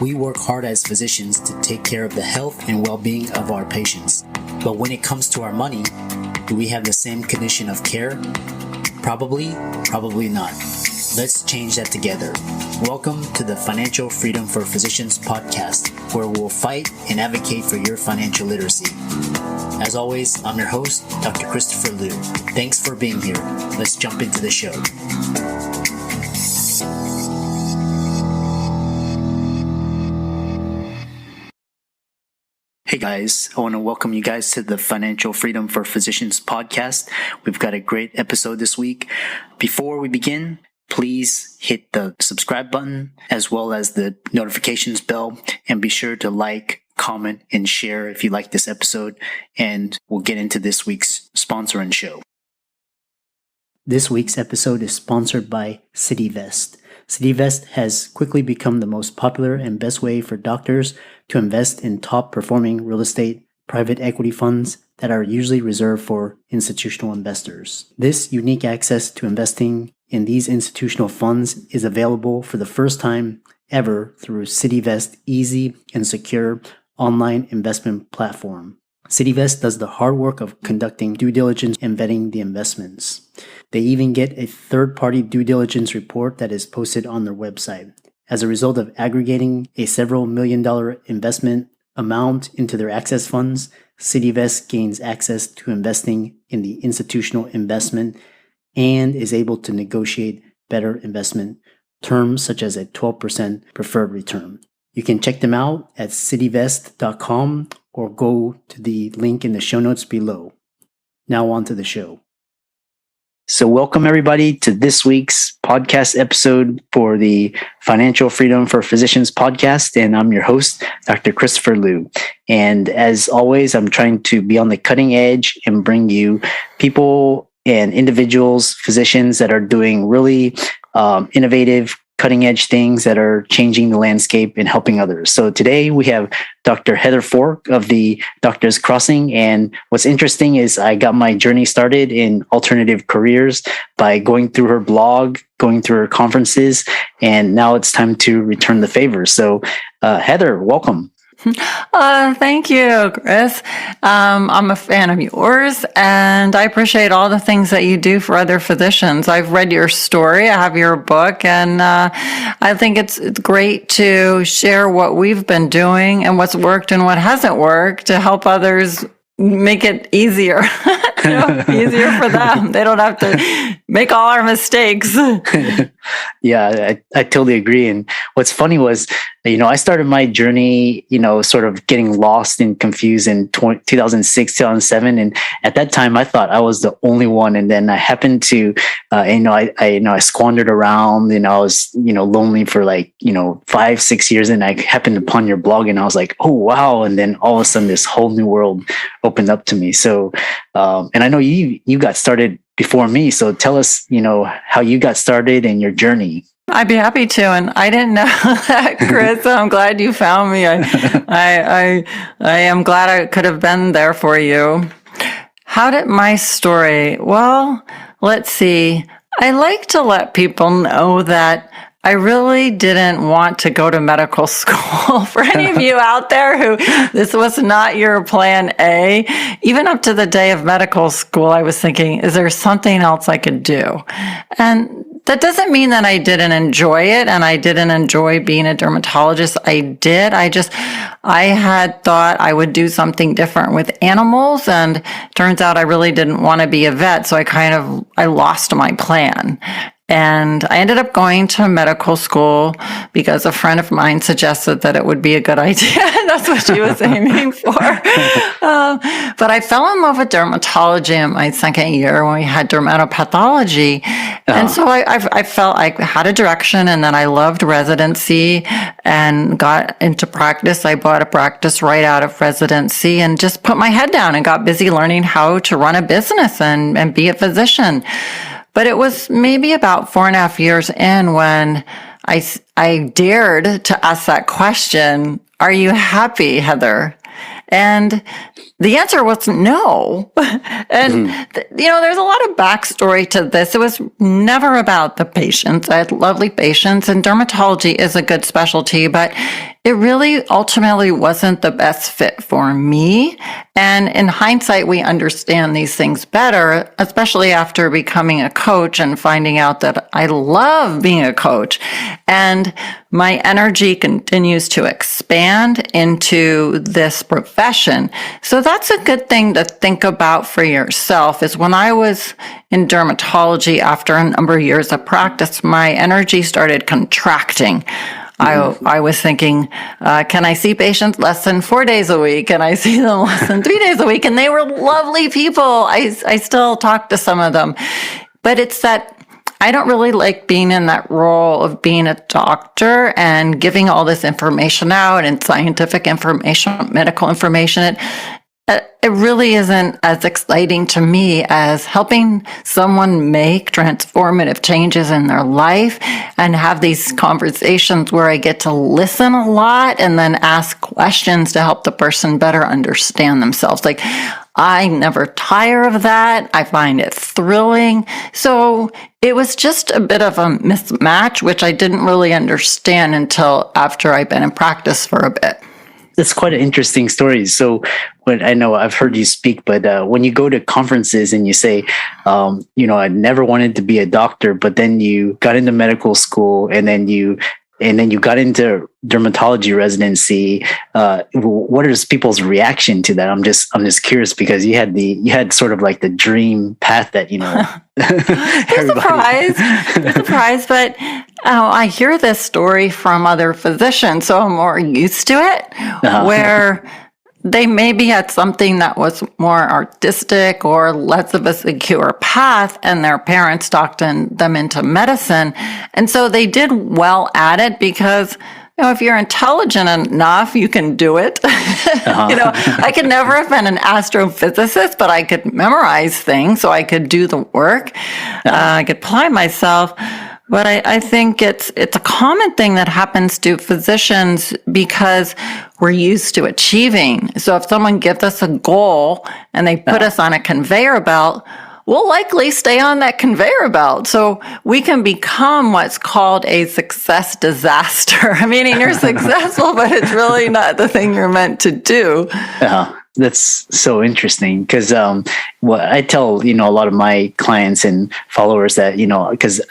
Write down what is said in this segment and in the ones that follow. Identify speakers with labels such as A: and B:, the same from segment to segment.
A: We work hard as physicians to take care of the health and well-being of our patients. But when it comes to our money, do we have the same condition of care? Probably not. Let's change that together. Welcome to the Financial Freedom for Physicians podcast, where we'll fight and advocate for your financial literacy. As always, I'm your host, Dr. Christopher Liu. Thanks for being here. Let's jump into the show. Hey guys, I want to welcome you guys to the Financial Freedom for Physicians podcast. We've got a great episode this week. Before we begin, please hit the subscribe button as well as the notifications bell, and be sure to like, comment, and share if you like this episode, and we'll get into this week's sponsor and show. This week's episode is sponsored by CityVest. CityVest has quickly become the most popular and best way for doctors to invest in top-performing real estate private equity funds that are usually reserved for institutional investors. This unique access to investing in these institutional funds is available for the first time ever through CityVest's easy and secure online investment platform. CityVest does the hard work of conducting due diligence and vetting the investments. They even get a third-party due diligence report that is posted on their website. As a result of aggregating a several $million investment amount into their access funds, CityVest gains access to investing in the institutional investment and is able to negotiate better investment terms such as a 12% preferred return. You can check them out at cityvest.com or go to the link in the show notes below. Now on to the show. So welcome everybody to this week's podcast episode for the Financial Freedom for Physicians podcast. And I'm your host, Dr. Christopher Liu. And as always, I'm trying to be on the cutting edge and bring you people and individuals, physicians that are doing really innovative, cutting edge things that are changing the landscape and helping others. So today we have Dr. Heather Fork of the Doctors Crossing. And what's interesting is I got my journey started in alternative careers by going through her blog, going through her conferences, and now it's time to return the favor. So Heather, welcome.
B: Thank you, Chris. I'm a fan of yours, and I appreciate all the things that you do for other physicians. I've read your story. I have your book, and I think it's great to share what we've been doing and what's worked and what hasn't worked to help others make it easier, easier for them. They don't have to make all our mistakes.
A: Yeah, I totally agree. And what's funny was, I started my journey, sort of getting lost and confused in 2006, 2007. And at that time, I thought I was the only one. And then I happened to, I squandered around and I was, lonely for 5-6 years. And I happened upon your blog and I was like, oh, wow. And then all of a sudden, this whole new world opened up to me. So, and I know you got started before me. So tell us, how you got started and your journey.
B: I'd be happy to, and I didn't know that, Chris. I'm glad you found me. I am glad I could have been there for you. How did my story? Well, let's see. I like to let people know that I really didn't want to go to medical school. For any of you out there who this was not your plan A, even up to the day of medical school, I was thinking, is there something else I could do? And that doesn't mean that I didn't enjoy it and I didn't enjoy being a dermatologist. I did. I had thought I would do something different with animals, and turns out I really didn't want to be a vet. So I lost my plan. And I ended up going to medical school because a friend of mine suggested that it would be a good idea. That's what she was aiming for. But I fell in love with dermatology in my second year when we had dermatopathology. And so I felt I had a direction, and then I loved residency and got into practice. I bought a practice right out of residency and just put my head down and got busy learning how to run a business and be a physician. But it was maybe about 4.5 years in when I dared to ask that question, are you happy, Heather? And the answer was no. And, there's a lot of backstory to this. It was never about the patients. I had lovely patients, and dermatology is a good specialty, but it really ultimately wasn't the best fit for me. And in hindsight, we understand these things better, especially after becoming a coach and finding out that I love being a coach. And my energy continues to expand into this profession. So that's a good thing to think about for yourself. Is when I was in dermatology after a number of years of practice, my energy started contracting. I was thinking, can I see patients less than 4 days a week? Can I see them less than 3 days a week? And they were lovely people. I still talk to some of them. But it's that I don't really like being in that role of being a doctor and giving all this information out and scientific information, medical information. It really isn't as exciting to me as helping someone make transformative changes in their life and have these conversations where I get to listen a lot and then ask questions to help the person better understand themselves. Like, I never tire of that. I find it thrilling. So it was just a bit of a mismatch, which I didn't really understand until after I've been in practice for a bit.
A: That's quite an interesting story. So when I know I've heard you speak, but when you go to conferences and you say, I never wanted to be a doctor, but then you got into medical school and then you got into dermatology residency. What is people's reaction to that? I'm just curious because you had sort of like the dream path that,
B: They're surprised, but I hear this story from other physicians, so I'm more used to it, where they maybe had something that was more artistic or less of a secure path, and their parents talked them into medicine. And so they did well at it because, if you're intelligent enough, you can do it. I could never have been an astrophysicist, but I could memorize things, so I could do the work. I could apply myself. But I think it's a common thing that happens to physicians because we're used to achieving. So if someone gives us a goal and they put us on a conveyor belt, we'll likely stay on that conveyor belt. So we can become what's called a success disaster. Meaning you're successful, but it's really not the thing you're meant to do.
A: That's so interesting because I tell a lot of my clients and followers that because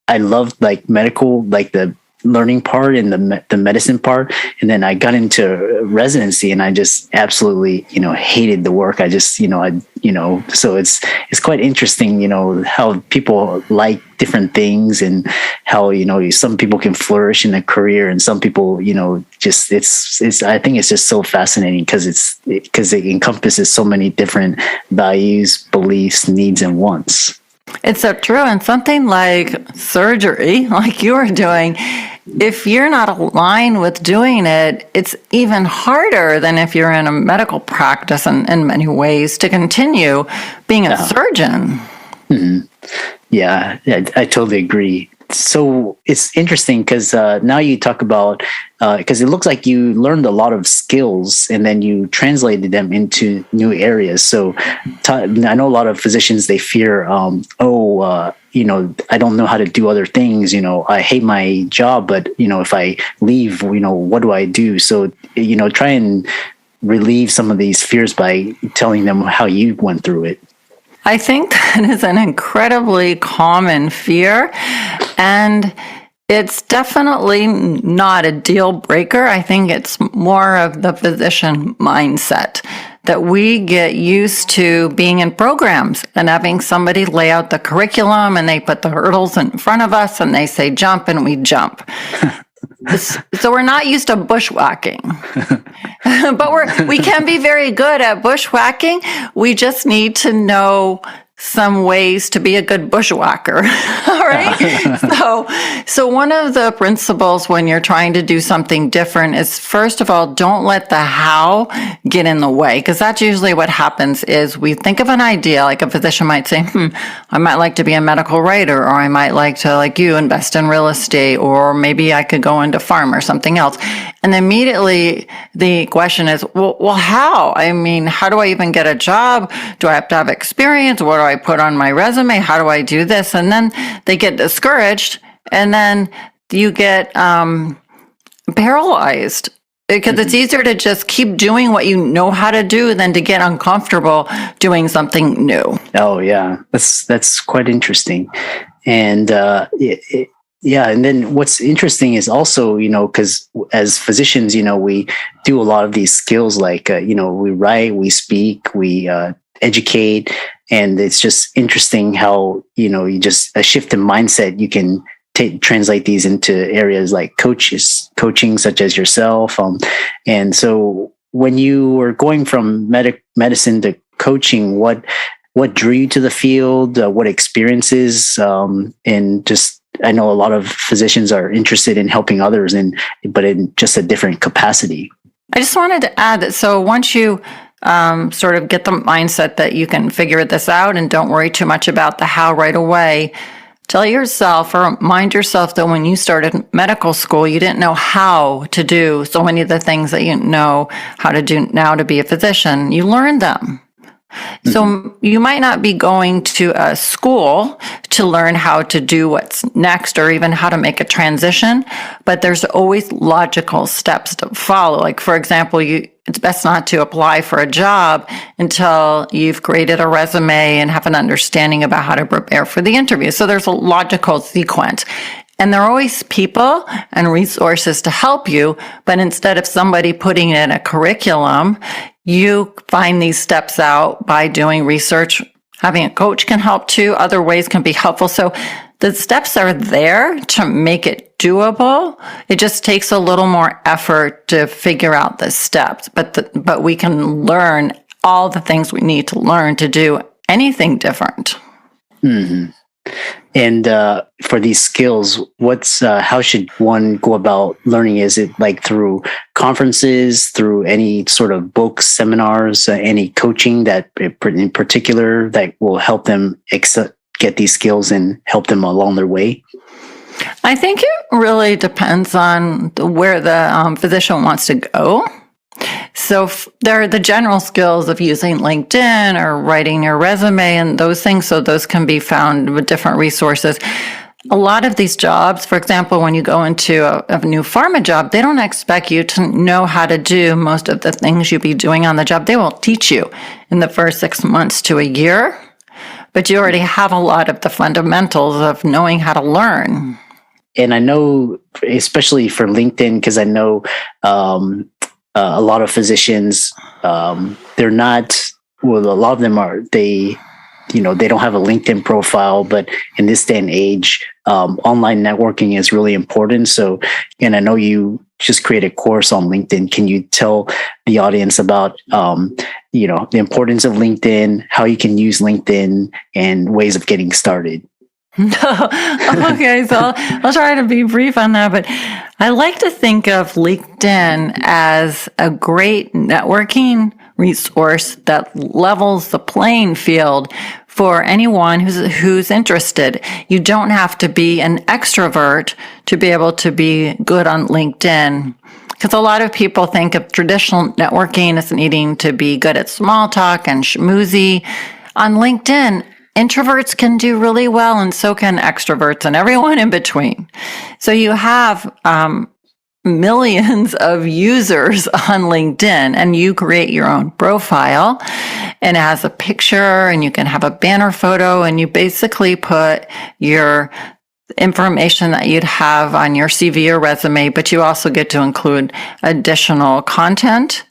A: I loved like medical, like the learning part and the medicine part, and then I got into residency and I just absolutely hated the work. I just so it's quite interesting how people like different things and how some people can flourish in a career and some people just it's I think it's just so fascinating because it encompasses so many different values, beliefs, needs, and wants.
B: It's so true. And something like surgery, like you were doing, if you're not aligned with doing it, it's even harder than if you're in a medical practice in many ways to continue being a surgeon.
A: Mm-hmm. Yeah, I totally agree. So it's interesting because now you talk about, because it looks like you learned a lot of skills and then you translated them into new areas. So I know a lot of physicians, they fear, I don't know how to do other things. I hate my job, but if I leave, what do I do? So, try and relieve some of these fears by telling them how you went through it.
B: I think that is an incredibly common fear, and it's definitely not a deal breaker. I think it's more of the physician mindset that we get used to being in programs and having somebody lay out the curriculum and they put the hurdles in front of us and they say jump and we jump. So we're not used to bushwhacking, but we can be very good at bushwhacking. We just need to know some ways to be a good bushwhacker. All right. So one of the principles when you're trying to do something different is, first of all, don't let the how get in the way. Because that's usually what happens is we think of an idea, like a physician might say, I might like to be a medical writer, or I might like to, like you, invest in real estate, or maybe I could go into farm or something else. And immediately the question is, well, how? I mean, how do I even get a job? Do I have to have experience? What do I put on my resume? How do I do this? And then they get discouraged, and then you get paralyzed, because it's easier to just keep doing what you know how to do than to get uncomfortable doing something new.
A: Oh yeah, that's quite interesting. And yeah, and then what's interesting is also, because as physicians, we do a lot of these skills, like we write, we speak, we educate, and it's just interesting how you just a shift in mindset, you can translate these into areas like coaching, such as yourself. And so when you were going from medicine to coaching, what drew you to the field? What experiences? And just, I know a lot of physicians are interested in helping others, but in just a different capacity.
B: I just wanted to add that, so once you sort of get the mindset that you can figure this out and don't worry too much about the how right away, tell yourself or remind yourself that when you started medical school, you didn't know how to do so many of the things that you know how to do now to be a physician. You learned them. So you might not be going to a school to learn how to do what's next or even how to make a transition, but there's always logical steps to follow. Like, for example, it's best not to apply for a job until you've created a resume and have an understanding about how to prepare for the interview. So there's a logical sequence. And there are always people and resources to help you, but instead of somebody putting it in a curriculum, you find these steps out by doing research. Having a coach can help too. Other ways can be helpful. So the steps are there to make it doable. It just takes a little more effort to figure out the steps, but we can learn all the things we need to learn to do anything different.
A: Mm-hmm. And for these skills, how should one go about learning? Is it like through conferences, through any sort of books, seminars, any coaching that in particular that will help them get these skills and help them along their way?
B: I think it really depends on where the physician wants to go. So there are the general skills of using LinkedIn or writing your resume and those things. So those can be found with different resources. A lot of these jobs, for example, when you go into a new pharma job, they don't expect you to know how to do most of the things you'll be doing on the job. They will teach you in the first 6 months to a year, but you already have a lot of the fundamentals of knowing how to learn.
A: And I know, especially for LinkedIn, because I know a lot of physicians, they're not, well, a lot of them are, they don't have a LinkedIn profile, but in this day and age, online networking is really important. So, and I know you just created a course on LinkedIn. Can you tell the audience about, the importance of LinkedIn, how you can use LinkedIn, and ways of getting started?
B: Okay, so I'll try to be brief on that, but I like to think of LinkedIn as a great networking resource that levels the playing field for anyone who's interested. You don't have to be an extrovert to be able to be good on LinkedIn. Because a lot of people think of traditional networking as needing to be good at small talk and schmoozy. On LinkedIn, introverts can do really well, and so can extroverts and everyone in between. So you have millions of users on LinkedIn, and you create your own profile, and it has a picture, and you can have a banner photo, and you basically put your information that you'd have on your CV or resume, but you also get to include additional content.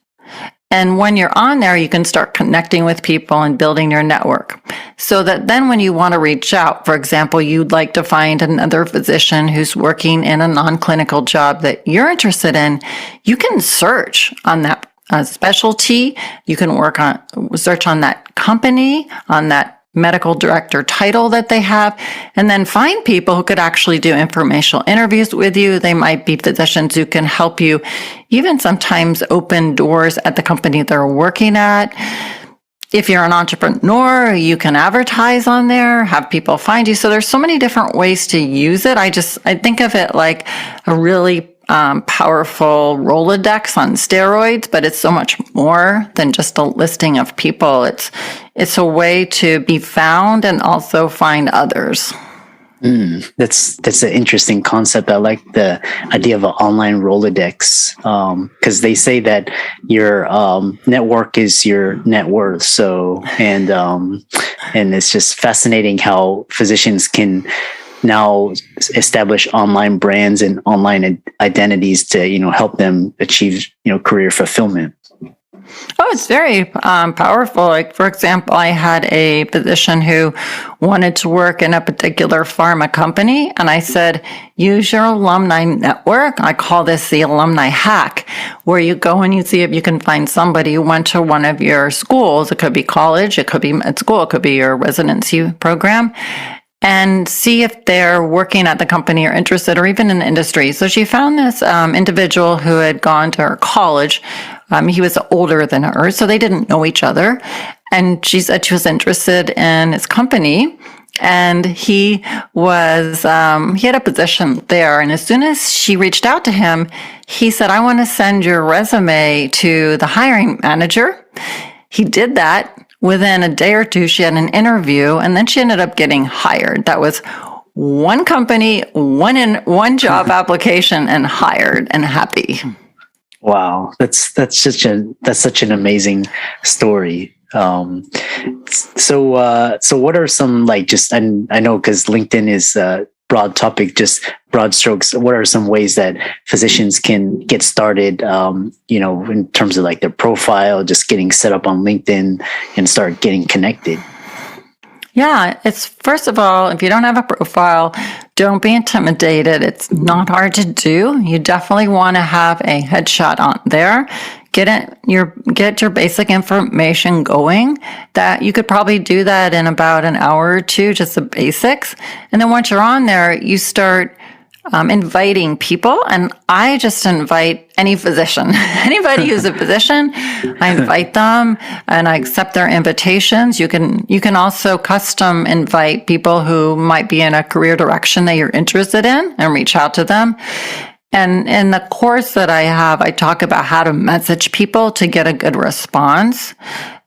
B: And when you're on there, you can start connecting with people and building your network. So that then when you want to reach out, for example, you'd like to find another physician who's working in a non-clinical job that you're interested in, you can search on that specialty. You can search on that company, on that medical director title that they have, and then find people who could actually do informational interviews with you. They might be physicians who can help you even sometimes open doors at the company they're working at. If you're an entrepreneur, you can advertise on there, have people find you. So there's so many different ways to use it. I think of it like a really powerful Rolodex on steroids, but it's so much more than just a listing of people. It's a way to be found and also find others.
A: That's an interesting concept. I like the idea of an online Rolodex, because they say that your network is your net worth. So, and it's just fascinating how physicians can now establish online brands and online identities to, help them achieve, career fulfillment.
B: Oh, it's very powerful. Like, for example, I had a physician who wanted to work in a particular pharma company, and I said, use your alumni network. I call this the alumni hack, where you go and you see if you can find somebody who went to one of your schools. It could be college, it could be med school, it could be your residency program, and see if they're working at the company or interested or even in the industry. So she found this individual who had gone to her college. He was older than her, so they didn't know each other. And she said she was interested in his company. And he had a position there. And as soon as she reached out to him, he said, I want to send your resume to the hiring manager. He did that. Within a day or two, she had an interview, and then she ended up getting hired. That was one company, one job application, and hired and happy.
A: Wow, that's such an amazing story. So what are some, like, just, and I know because LinkedIn is a broad topic, just broad strokes. What are some ways that physicians can get started, in terms of like their profile, just getting set up on LinkedIn and start getting connected?
B: Yeah, it's, first of all, if you don't have a profile, don't be intimidated. It's not hard to do. You definitely want to have a headshot on there. Get your basic information going. That you could probably do that in about an hour or two, just the basics. And then once you're on there, you start inviting people, and I just invite any physician. Anybody who's a physician, I invite them and I accept their invitations. You can also custom invite people who might be in a career direction that you're interested in and reach out to them. And in the course that I have, I talk about how to message people to get a good response.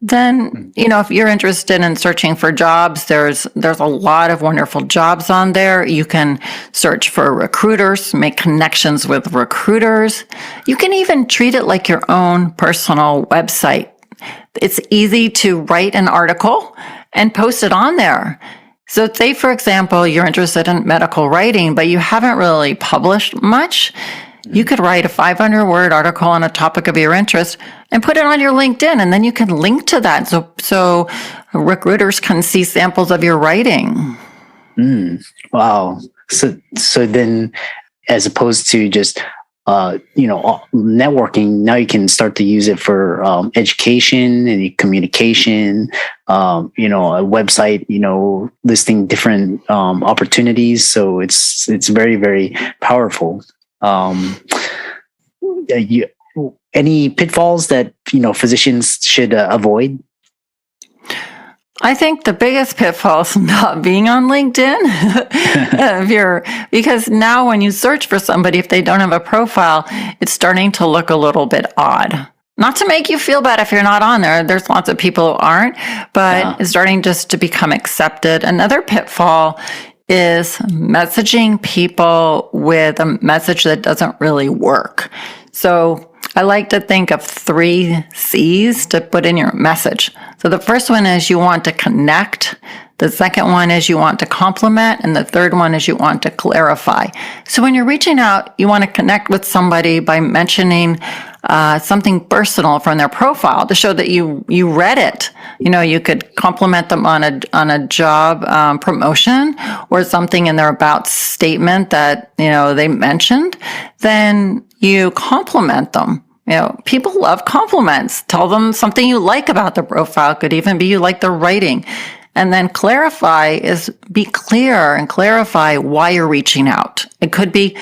B: Then, if you're interested in searching for jobs, there's a lot of wonderful jobs on there. You can search for recruiters, make connections with recruiters. You can even treat it like your own personal website. It's easy to write an article and post it on there. So say, for example, you're interested in medical writing, but you haven't really published much. You could write a 500-word article on a topic of your interest and put it on your LinkedIn, and then you can link to that so recruiters can see samples of your writing.
A: Wow. So then, as opposed to just networking, now you can start to use it for education and communication, a website, listing different opportunities. So it's very, very powerful. Any pitfalls that physicians should avoid?
B: I think the biggest pitfall is not being on LinkedIn. Because now when you search for somebody, if they don't have a profile, it's starting to look a little bit odd. Not to make you feel bad if you're not on there. There's lots of people who aren't, but it's starting just to become accepted. Another pitfall is messaging people with a message that doesn't really work. So I like to think of 3 C's to put in your message. So the first one is you want to connect. The second one is you want to compliment. And the third one is you want to clarify. So when you're reaching out, you want to connect with somebody by mentioning something personal from their profile to show that you read it. You could compliment them on a job promotion or something in their about statement that they mentioned. Then you compliment them. People love compliments. Tell them something you like about the profile. Could even be you like their writing. And then clarify is be clear and clarify why you're reaching out. It could be,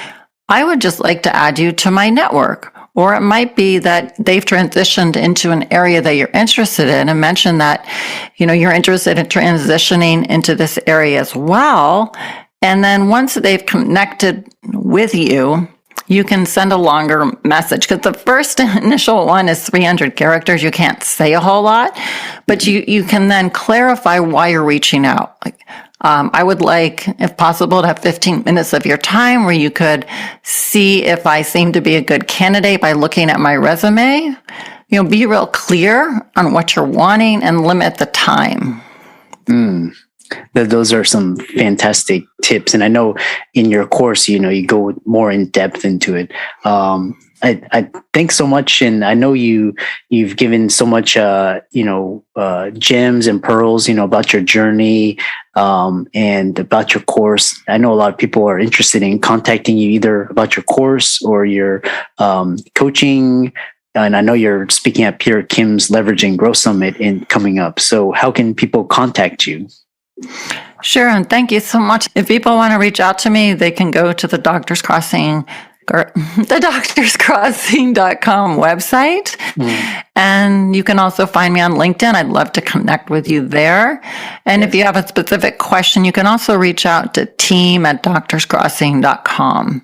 B: I would just like to add you to my network. Or it might be that they've transitioned into an area that you're interested in and mention that, you're interested in transitioning into this area as well. And then once they've connected with you, you can send a longer message, because the first initial one is 300 characters. You can't say a whole lot, but you can then clarify why you're reaching out. Like, I would like, if possible, to have 15 minutes of your time where you could see if I seem to be a good candidate by looking at my resume. Be real clear on what you're wanting and limit the time.
A: Those are some fantastic tips. And I know in your course, you go more in depth into it. I thanks so much. And I know you've given so much, gems and pearls, about your journey, and about your course. I know a lot of people are interested in contacting you either about your course or your, coaching. And I know you're speaking at Peter Kim's Leverage and Growth Summit coming up. So how can people contact you?
B: Sure. And thank you so much. If people want to reach out to me, they can go to the Doctors Crossing doctorscrossing.com website. And you can also find me on LinkedIn. I'd love to connect with you there. And if you have a specific question, you can also reach out to team@doctorscrossing.com.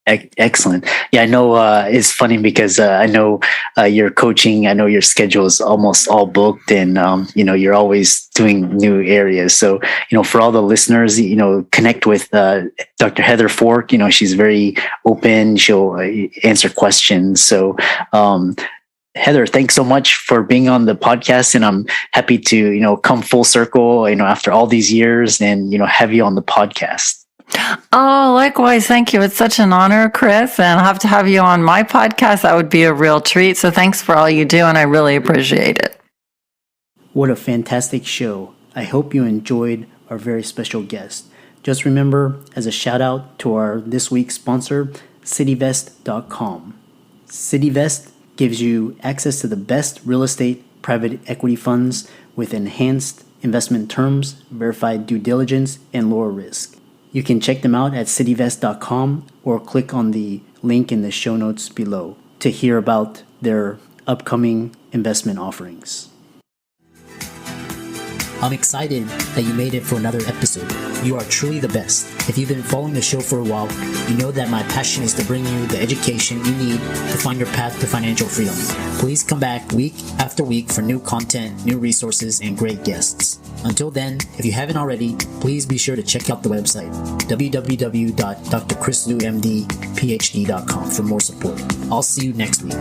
A: Excellent. Yeah, I know it's funny because I know your coaching, I know your schedule is almost all booked, and you're always doing new areas. So, for all the listeners, connect with Dr. Heather Fork. She's very open. She'll answer questions. So, Heather, thanks so much for being on the podcast, and I'm happy to, come full circle, after all these years, and, have you on the podcast.
B: Oh, likewise. Thank you. It's such an honor, Chris, and I'll have to have you on my podcast. That would be a real treat. So thanks for all you do, and I really appreciate it.
A: What a fantastic show. I hope you enjoyed our very special guest. Just remember, as a shout out to our this week's sponsor, CityVest.com. CityVest gives you access to the best real estate private equity funds with enhanced investment terms, verified due diligence, and lower risk. You can check them out at cityvest.com or click on the link in the show notes below to hear about their upcoming investment offerings. I'm excited that you made it for another episode. You are truly the best. If you've been following the show for a while, you know that my passion is to bring you the education you need to find your path to financial freedom. Please come back week after week for new content, new resources, and great guests. Until then, if you haven't already, please be sure to check out the website, www.drchrislumdphd.com for more support. I'll see you next week.